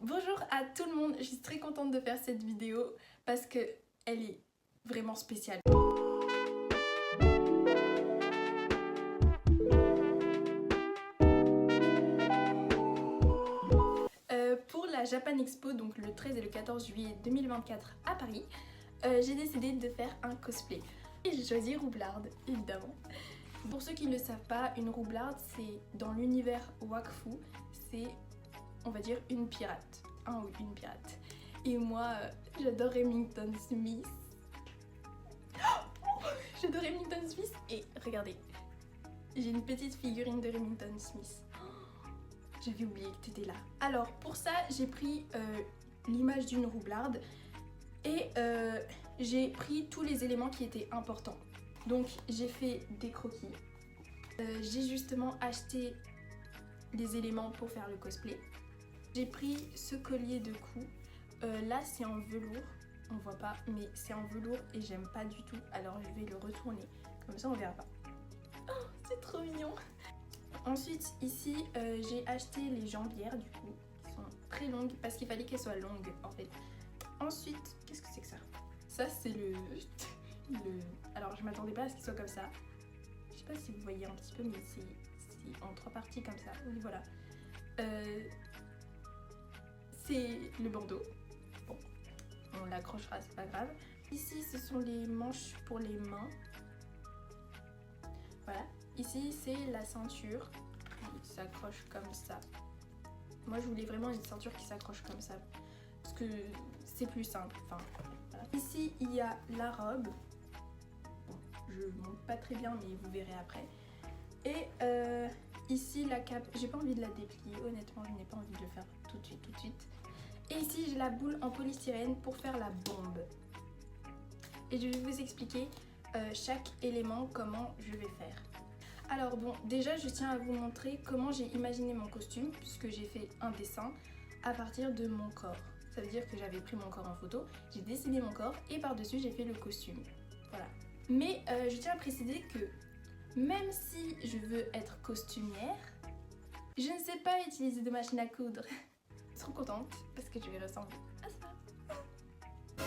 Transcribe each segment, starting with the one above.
Bonjour à tout le monde, je suis très contente de faire cette vidéo parce que elle est vraiment spéciale. Pour la Japan Expo, donc le 13 et le 14 juillet 2024 à Paris, j'ai décidé de faire un cosplay. Et j'ai choisi Roublarde, évidemment. Pour ceux qui ne le savent pas, une roublarde, c'est dans l'univers Wakfu, c'est, on va dire, une pirate. Un ou une pirate. Et moi, j'adore Remington Smith. J'adore Remington Smith et regardez, j'ai une petite figurine de Remington Smith. J'avais oublié que tu étais là. Alors pour ça, j'ai pris l'image d'une roublarde et j'ai pris tous les éléments qui étaient importants. Donc j'ai fait des croquis. J'ai justement acheté les éléments pour faire le cosplay. J'ai pris ce collier de cou. Là c'est en velours, on voit pas, mais c'est en velours et j'aime pas du tout. Alors je vais le retourner, comme ça on verra pas. Oh, c'est trop mignon. Ensuite ici j'ai acheté les jambières du coup, qui sont très longues parce qu'il fallait qu'elles soient longues en fait. Ensuite, qu'est-ce que c'est que ça? Ça c'est le... Alors je m'attendais pas à ce qu'il soit comme ça. Je sais pas si vous voyez un petit peu, mais c'est en 3 parties comme ça. Oui voilà. C'est le bandeau. Bon, on l'accrochera, c'est pas grave. Ici ce sont les manches pour les mains. Voilà. Ici c'est la ceinture qui s'accroche comme ça. Moi je voulais vraiment une ceinture qui s'accroche comme ça parce que c'est plus simple. Enfin, voilà. Ici il y a la robe. Bon, je montre pas très bien mais vous verrez après. Et ici la cape. J'ai pas envie de la déplier. Honnêtement je n'ai pas envie de le faire tout de suite. Et ici j'ai la boule en polystyrène pour faire la bombe. Et je vais vous expliquer chaque élément comment je vais faire. Alors bon, déjà je tiens à vous montrer comment j'ai imaginé mon costume puisque j'ai fait un dessin à partir de mon corps. Ça veut dire que j'avais pris mon corps en photo, j'ai dessiné mon corps et par-dessus j'ai fait le costume. Voilà. Mais je tiens à préciser que même si je veux être costumière, je ne sais pas utiliser de machine à coudre. Je suis trop contente parce que je vais ressembler à ça.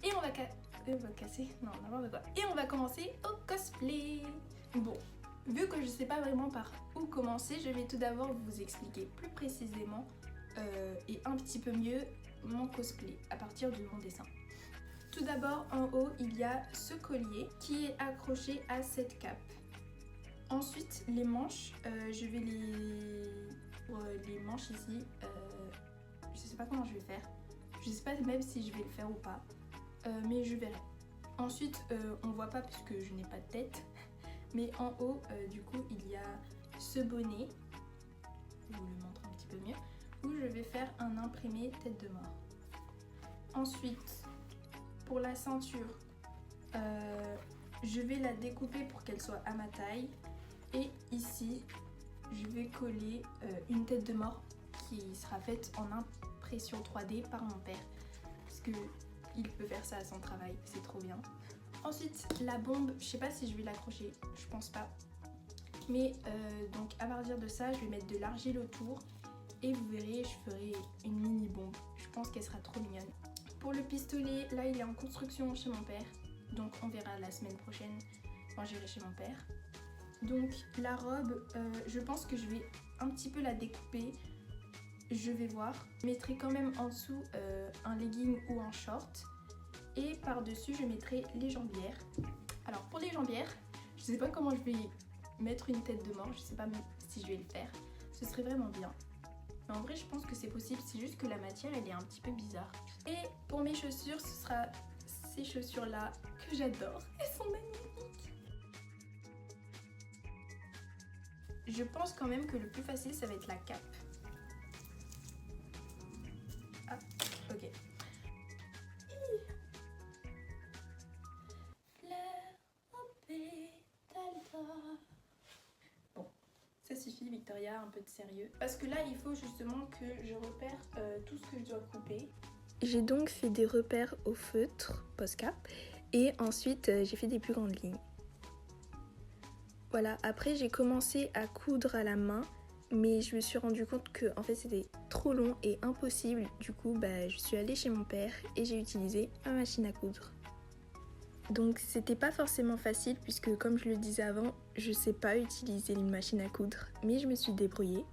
Et on va casser, non, n'importe quoi. Et on va commencer au cosplay. Bon, vu que je sais pas vraiment par où commencer, je vais tout d'abord vous expliquer plus précisément et un petit peu mieux mon cosplay à partir de mon dessin. Tout d'abord, en haut, il y a ce collier qui est accroché à cette cape. Ensuite, les manches, je vais les manches ici, je sais pas comment je vais faire. Je sais pas même si je vais le faire ou pas, mais je verrai. Ensuite, on voit pas puisque je n'ai pas de tête. Mais en haut, du coup, il y a ce bonnet, je vous le montre un petit peu mieux, où je vais faire un imprimé tête de mort. Ensuite, pour la ceinture, je vais la découper pour qu'elle soit à ma taille. Et ici, je vais coller une tête de mort qui sera faite en impression 3D par mon père. Parce qu'il peut faire ça à son travail, c'est trop bien. Ensuite, la bombe, je sais pas si je vais l'accrocher, je pense pas. Mais donc à partir de ça, je vais mettre de l'argile autour et vous verrez, je ferai une mini bombe. Je pense qu'elle sera trop mignonne. Pour le pistolet, là il est en construction chez mon père. Donc on verra la semaine prochaine quand j'irai chez mon père. Donc la robe, je pense que je vais un petit peu la découper. Je vais voir. Je mettrai quand même en dessous un legging ou un short. Et par-dessus, je mettrai les jambières. Alors pour les jambières, je sais pas comment je vais mettre une tête de mort, je sais pas si je vais le faire. Ce serait vraiment bien. Mais en vrai, je pense que c'est possible, c'est juste que la matière, elle est un petit peu bizarre. Et pour mes chaussures, ce sera ces chaussures-là que j'adore. Elles sont magnifiques. Je pense quand même que le plus facile, ça va être la cape. Ah, ok. Bon, ça suffit Victoria, un peu de sérieux. Parce que là, il faut justement que je repère tout ce que je dois couper. J'ai donc fait des repères au feutre, post-cap, et ensuite j'ai fait des plus grandes lignes. Voilà, après j'ai commencé à coudre à la main mais je me suis rendu compte que en fait c'était trop long et impossible. Du coup, je suis allée chez mon père et j'ai utilisé ma machine à coudre. Donc c'était pas forcément facile puisque comme je le disais avant, je sais pas utiliser une machine à coudre, mais je me suis débrouillée.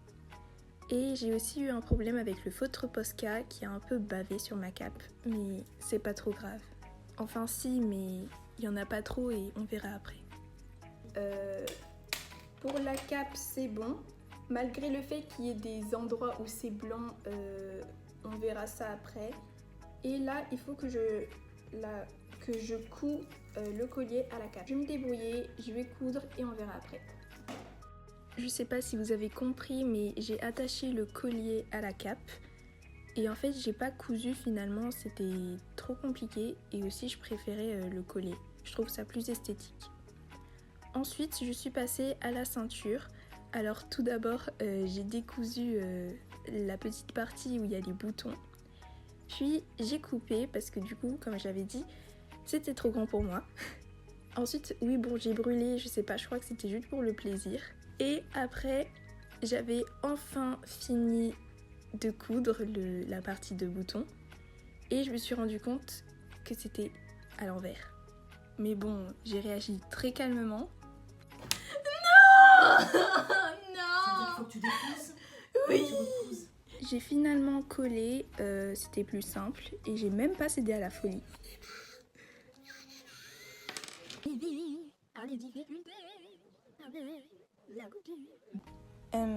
Et j'ai aussi eu un problème avec le feutre Posca qui a un peu bavé sur ma cape, mais c'est pas trop grave. Enfin si, mais il y en a pas trop et on verra après. Pour la cape, c'est bon. Malgré le fait qu'il y ait des endroits où c'est blanc, on verra ça après. Et là, il faut que je couds le collier à la cape. Je vais me débrouiller, je vais coudre et on verra après. Je sais pas si vous avez compris, mais j'ai attaché le collier à la cape. Et en fait, j'ai pas cousu finalement, c'était trop compliqué. Et aussi, je préférais le collier. Je trouve ça plus esthétique. Ensuite, je suis passée à la ceinture. Alors tout d'abord, j'ai décousu la petite partie où il y a les boutons. Puis j'ai coupé parce que du coup, comme j'avais dit, c'était trop grand pour moi. Ensuite, oui bon, j'ai brûlé, je sais pas, je crois que c'était juste pour le plaisir. Et après, j'avais enfin fini de coudre la partie de bouton. Et je me suis rendu compte que c'était à l'envers. Mais bon, j'ai réagi très calmement. Non. Il faut que tu découses. Oui. J'ai finalement collé, c'était plus simple et j'ai même pas cédé à la folie.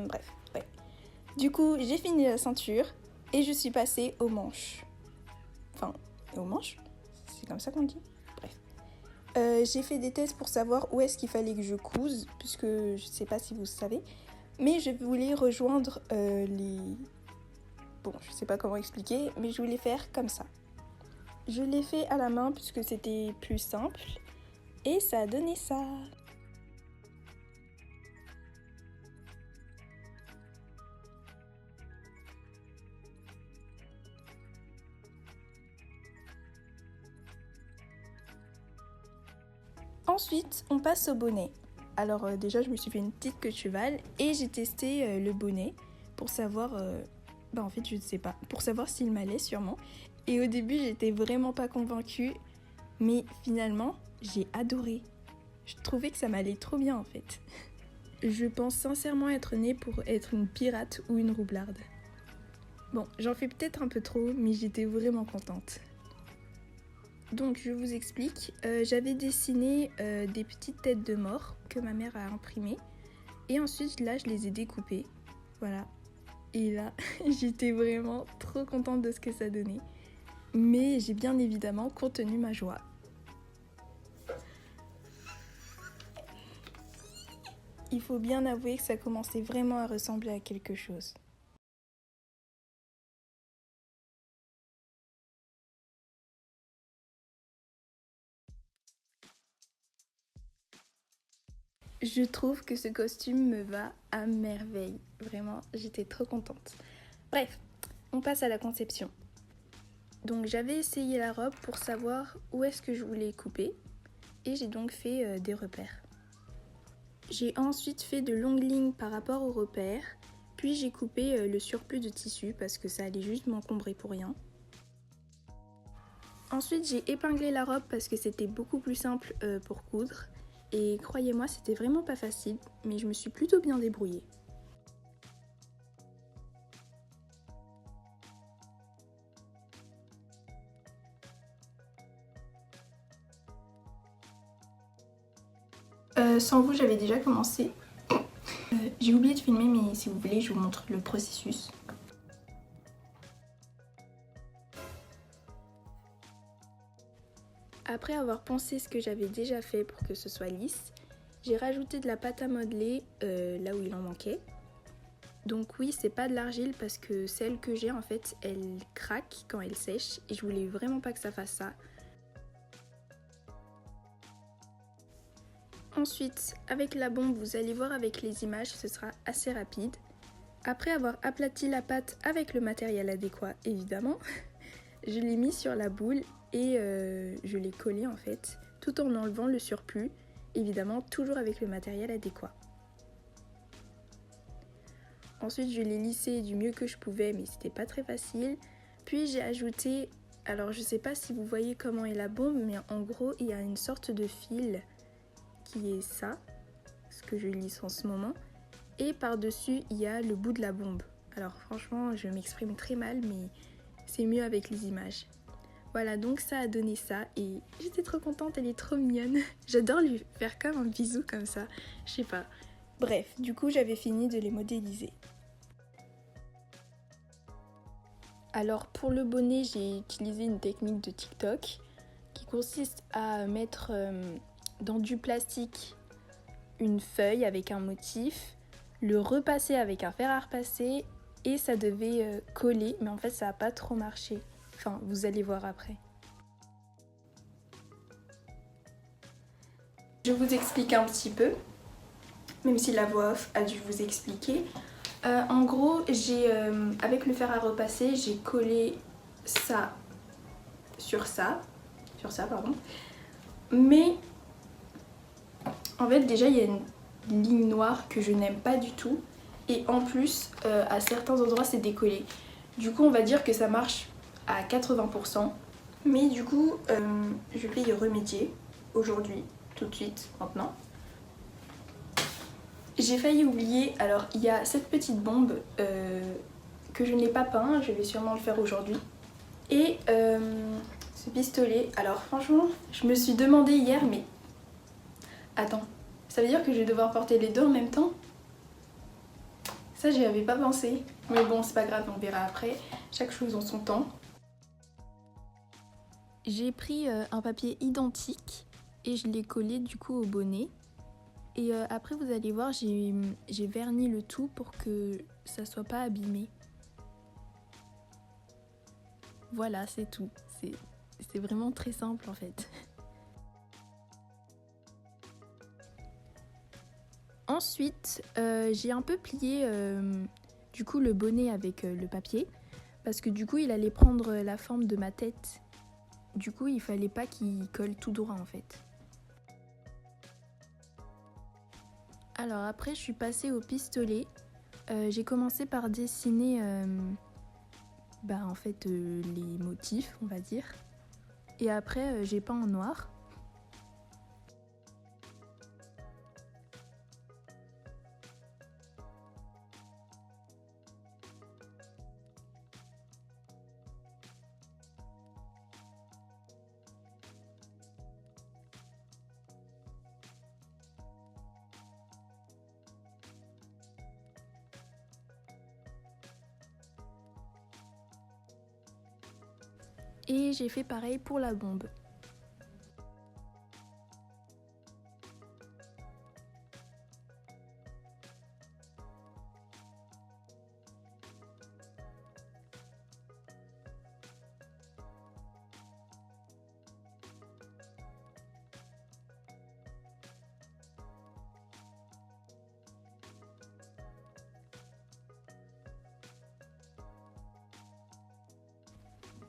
Bref, ouais. Du coup, j'ai fini la ceinture et je suis passée aux manches. Enfin, aux manches? C'est comme ça qu'on dit? Bref. J'ai fait des tests pour savoir où est-ce qu'il fallait que je couse, puisque je sais pas si vous savez, mais je voulais rejoindre les... Bon, je sais pas comment expliquer, mais je voulais faire comme ça. Je l'ai fait à la main puisque c'était plus simple et ça a donné ça. Ensuite, on passe au bonnet. Alors déjà, je me suis fait une petite queue de cheval et j'ai testé le bonnet pour savoir... en fait, je ne sais pas. Pour savoir s'il m'allait sûrement. Et au début, j'étais vraiment pas convaincue. Mais finalement, j'ai adoré. Je trouvais que ça m'allait trop bien en fait. Je pense sincèrement être née pour être une pirate ou une roublarde. Bon, j'en fais peut-être un peu trop, mais j'étais vraiment contente. Donc je vous explique, j'avais dessiné des petites têtes de mort que ma mère a imprimées. Et ensuite là, je les ai découpées. Voilà. Et là, j'étais vraiment trop contente de ce que ça donnait. Mais j'ai bien évidemment contenu ma joie. Il faut bien avouer que ça commençait vraiment à ressembler à quelque chose. Je trouve que ce costume me va à merveille. Vraiment, j'étais trop contente. Bref, on passe à la conception. Donc j'avais essayé la robe pour savoir où est-ce que je voulais couper. Et j'ai donc fait des repères. J'ai ensuite fait de longues lignes par rapport aux repères. Puis j'ai coupé le surplus de tissu parce que ça allait juste m'encombrer pour rien. Ensuite j'ai épinglé la robe parce que c'était beaucoup plus simple pour coudre. Et croyez-moi, c'était vraiment pas facile, mais je me suis plutôt bien débrouillée. Sans vous, j'avais déjà commencé. J'ai oublié de filmer, mais si vous voulez, je vous montre le processus. Après avoir poncé ce que j'avais déjà fait pour que ce soit lisse, j'ai rajouté de la pâte à modeler là où il en manquait. Donc oui, c'est pas de l'argile parce que celle que j'ai en fait, elle craque quand elle sèche et je voulais vraiment pas que ça fasse ça. Ensuite, avec la bombe, vous allez voir avec les images, ce sera assez rapide. Après avoir aplati la pâte avec le matériel adéquat, évidemment, je l'ai mis sur la boule et je l'ai collé en fait, tout en enlevant le surplus, évidemment toujours avec le matériel adéquat. Ensuite, je l'ai lissé du mieux que je pouvais, mais c'était pas très facile. Puis j'ai ajouté, alors je sais pas si vous voyez comment est la bombe, mais en gros, il y a une sorte de fil qui est ça, ce que je lisse en ce moment. Et par-dessus, il y a le bout de la bombe. Alors franchement, je m'exprime très mal, mais c'est mieux avec les images. Voilà, donc ça a donné ça et j'étais trop contente, elle est trop mignonne. J'adore lui faire comme un bisou comme ça, je sais pas. Bref, du coup j'avais fini de les modéliser. Alors pour le bonnet, j'ai utilisé une technique de TikTok qui consiste à mettre dans du plastique une feuille avec un motif, le repasser avec un fer à repasser et ça devait coller, mais en fait ça n'a pas trop marché. Enfin, vous allez voir après. Je vous explique un petit peu, même si la voix off a dû vous expliquer. En gros, avec le fer à repasser, j'ai collé ça sur ça, pardon. Mais en fait, déjà, il y a une ligne noire que je n'aime pas du tout. Et en plus, à certains endroits, c'est décollé. Du coup, on va dire que ça marche à 80%. Mais du coup, je vais y remédier aujourd'hui, tout de suite, maintenant. J'ai failli oublier, alors il y a cette petite bombe que je n'ai pas peint, je vais sûrement le faire aujourd'hui. Et ce pistolet, alors franchement, je me suis demandé hier, mais attends, ça veut dire que je vais devoir porter les deux en même temps? Ça, j'y avais pas pensé. Mais bon, c'est pas grave, on verra après. Chaque chose en son temps. J'ai pris un papier identique et je l'ai collé du coup au bonnet. Et après, vous allez voir, j'ai verni le tout pour que ça soit pas abîmé. Voilà, c'est tout. C'est vraiment très simple en fait. Ensuite, j'ai un peu plié du coup le bonnet avec le papier parce que du coup il allait prendre la forme de ma tête. Du coup il fallait pas qu'il colle tout droit en fait. Alors après je suis passée au pistolet. J'ai commencé par dessiner en fait les motifs on va dire. Et après j'ai peint en noir. Et j'ai fait pareil pour la bombe.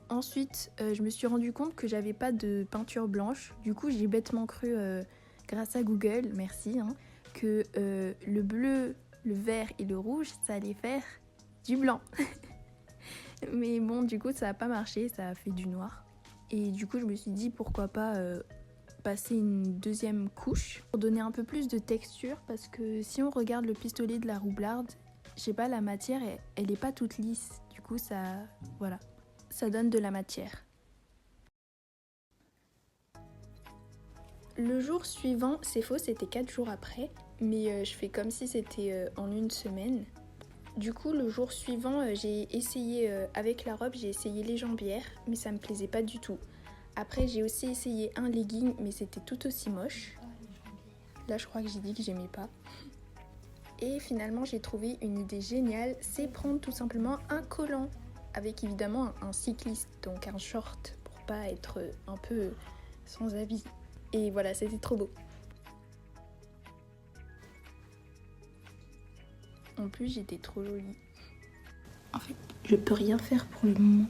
Ensuite, je me suis rendu compte que j'avais pas de peinture blanche. Du coup, j'ai bêtement cru, grâce à Google, merci, que le bleu, le vert et le rouge, ça allait faire du blanc. Mais bon, du coup, ça a pas marché, ça a fait du noir. Et du coup, je me suis dit pourquoi pas passer une deuxième couche pour donner un peu plus de texture. Parce que si on regarde le pistolet de la roublarde, je sais pas, la matière, elle est pas toute lisse. Du coup, voilà. Ça donne de la matière. Le jour suivant, c'est faux, c'était 4 jours après, mais je fais comme si c'était en une semaine. Du coup, le jour suivant, j'ai essayé, avec la robe, j'ai essayé les jambières, mais ça me plaisait pas du tout. Après, j'ai aussi essayé un legging, mais c'était tout aussi moche. Là, je crois que j'ai dit que j'aimais pas. Et finalement, j'ai trouvé une idée géniale, c'est prendre tout simplement un collant. Avec évidemment un cycliste, donc un short pour pas être un peu sans habit. Et voilà, c'était trop beau. En plus, j'étais trop jolie. En fait, je peux rien faire pour le moment.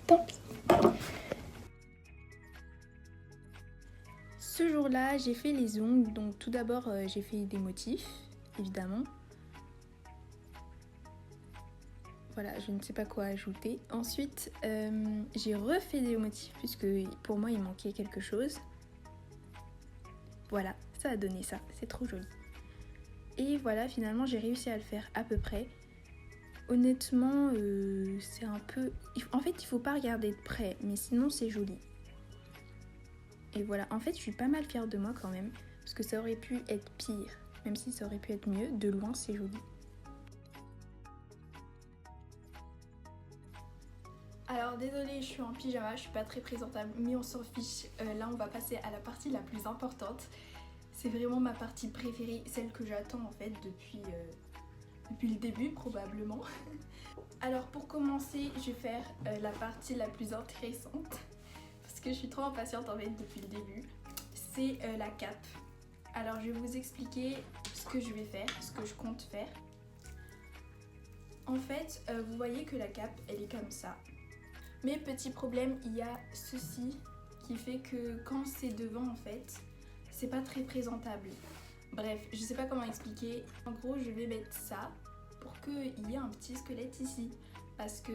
Tant pis. Ce jour-là, j'ai fait les ongles. Donc tout d'abord, j'ai fait des motifs évidemment. Voilà, je ne sais pas quoi ajouter. Ensuite, j'ai refait des motifs puisque pour moi il manquait quelque chose. Voilà, ça a donné ça, c'est trop joli. Et voilà, finalement j'ai réussi à le faire à peu près. Honnêtement, c'est un peu... En fait, il faut pas regarder de près, mais sinon c'est joli. Et voilà, en fait, je suis pas mal fière de moi quand même, parce que ça aurait pu être pire, même si ça aurait pu être mieux. De loin, c'est joli. Alors désolée, je suis en pyjama, je suis pas très présentable, mais on s'en fiche. Là, on va passer à la partie la plus importante. C'est vraiment ma partie préférée, celle que j'attends en fait depuis le début probablement. Alors pour commencer, je vais faire la partie la plus intéressante parce que je suis trop impatiente en fait depuis le début. C'est la cape. Alors je vais vous expliquer ce que je vais faire, ce que je compte faire. En fait, vous voyez que la cape elle est comme ça. Mais petit problème, il y a ceci qui fait que quand c'est devant en fait, c'est pas très présentable. Bref, je sais pas comment expliquer. En gros, je vais mettre ça pour qu'il y ait un petit squelette ici. Parce que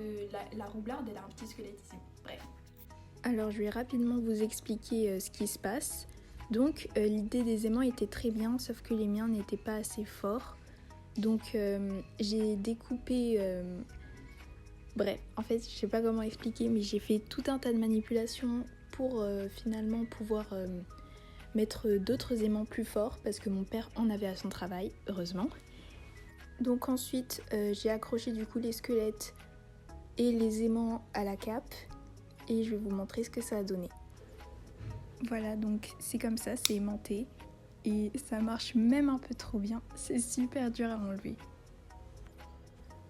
la roublarde, elle a un petit squelette ici. Bref. Alors, je vais rapidement vous expliquer ce qui se passe. Donc, l'idée des aimants était très bien, sauf que les miens n'étaient pas assez forts. Donc, j'ai découpé... Bref, en fait, je sais pas comment expliquer, mais j'ai fait tout un tas de manipulations pour finalement pouvoir... mettre d'autres aimants plus forts parce que mon père en avait à son travail, heureusement. Donc ensuite j'ai accroché du coup les squelettes et les aimants à la cape et je vais vous montrer ce que ça a donné. Voilà, donc c'est comme ça, c'est aimanté et ça marche même un peu trop bien, c'est super dur à enlever.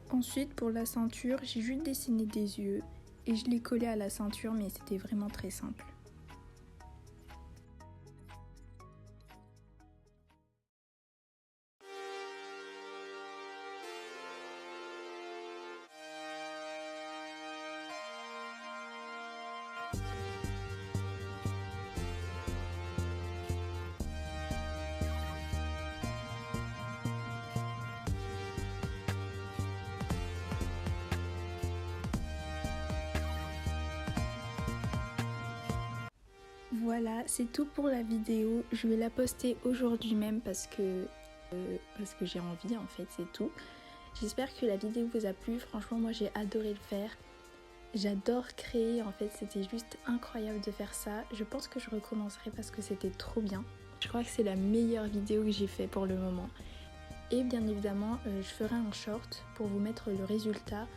Ensuite pour la ceinture, j'ai juste dessiné des yeux et je l'ai collé à la ceinture, mais c'était vraiment très simple. Voilà, c'est tout pour la vidéo. Je vais la poster aujourd'hui même parce que j'ai envie en fait, c'est tout. J'espère que la vidéo vous a plu. Franchement, moi j'ai adoré le faire. J'adore créer, en fait, c'était juste incroyable de faire ça. Je pense que je recommencerai parce que c'était trop bien. Je crois que c'est la meilleure vidéo que j'ai fait pour le moment. Et bien évidemment, je ferai un short pour vous mettre le résultat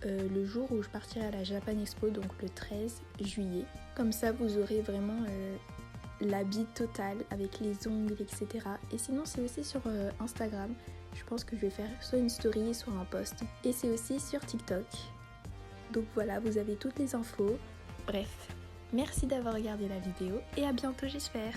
le jour où je partirai à la Japan Expo, donc le 13 juillet. Comme ça, vous aurez vraiment l'habit total avec les ongles, etc. Et sinon, c'est aussi sur Instagram. Je pense que je vais faire soit une story, soit un post. Et c'est aussi sur TikTok. Donc voilà, vous avez toutes les infos. Bref, merci d'avoir regardé la vidéo et à bientôt j'espère.